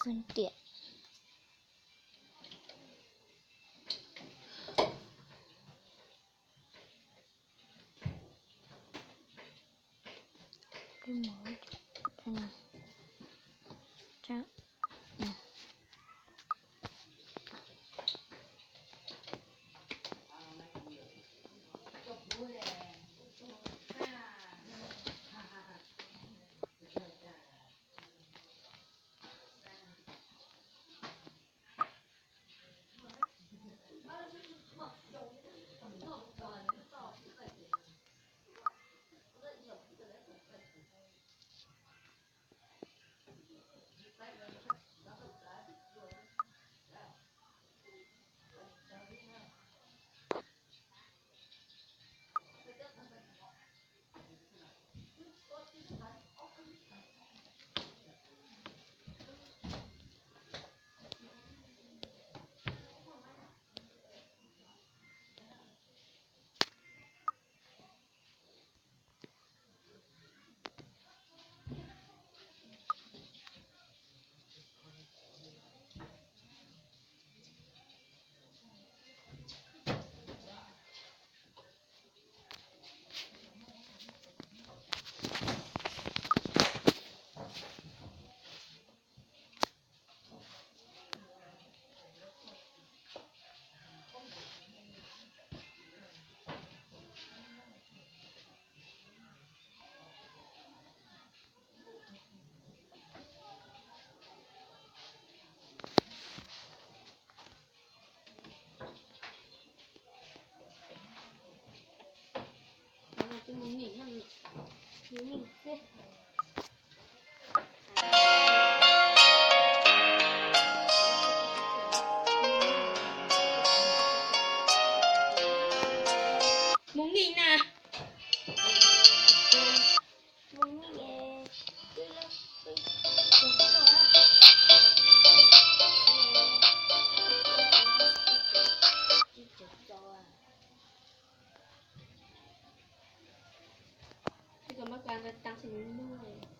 分点。羽毛这样，Muốn nghỉ nè. Còn mắc vàng tăng thành nuôi.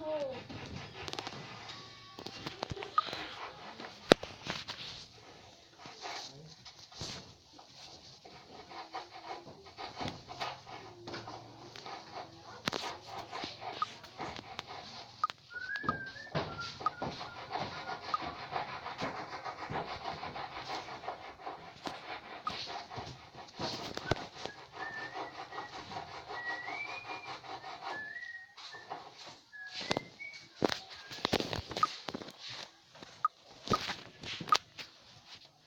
hồ.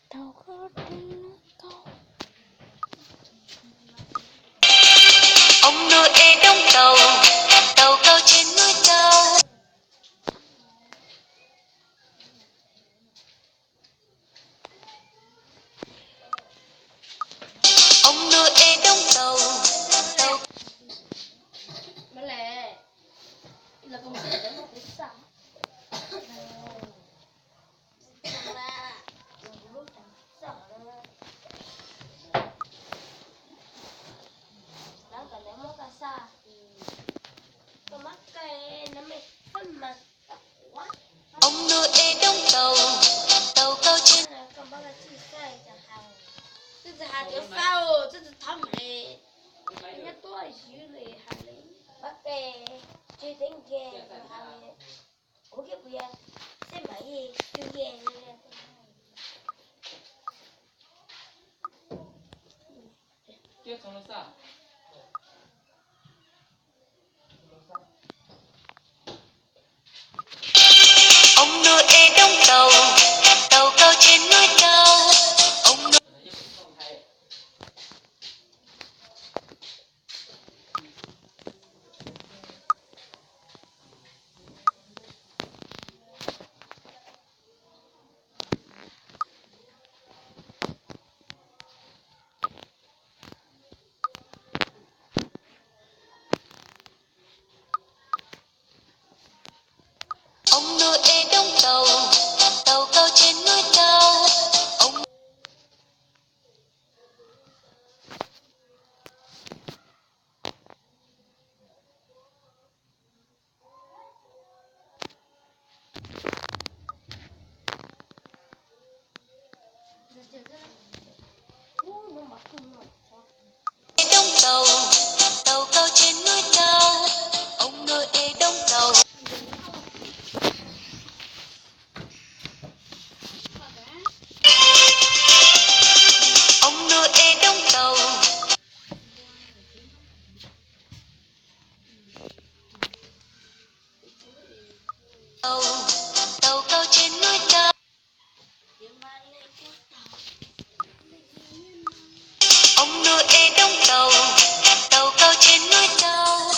Tao có tiếng câu. Ông nuôi ê đóng tàu, tàu cao trên núi cao. Ông nuôi ê đóng tàu, tàu. Mà lẽ là công ty đó một cái sao. Chẳng là lúc chẳng sợ nữa. Đó cả nếu mà cả xa thì có mắc cây nó mới phân mà quá. Ông nuôi ê đóng tàu, tàu cao trên. Còn bác là chỉ sai chẳng hạn. Tức là hạt kiểu sao, tức là thăm này. Nhá tôi xíu này hạt lấy. Bác kê, chơi đánh ghe rồi hạt này. Ủa cái bia, xe máy gì, chơi ghe như thế. Chết xong nó sao? Ông nuôi ê đóng tàu, tàu cao trên núi cao. Ông nuôi ông nuôi ê đóng tàu, tàu cao trên núi cao. Ông Nó mặc cùng rồi. ê đóng tàu, tàu cao trên núi cao. Ông nuôi ê đóng tàu. Ông nuôi ê đóng tàu, tàu, tàu cao trên núi cao. Ông nuôi ê đóng tàu, tàu cao trên núi cao.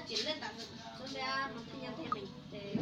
chỉ lên tận số đây mà tự nhiên thêm mình để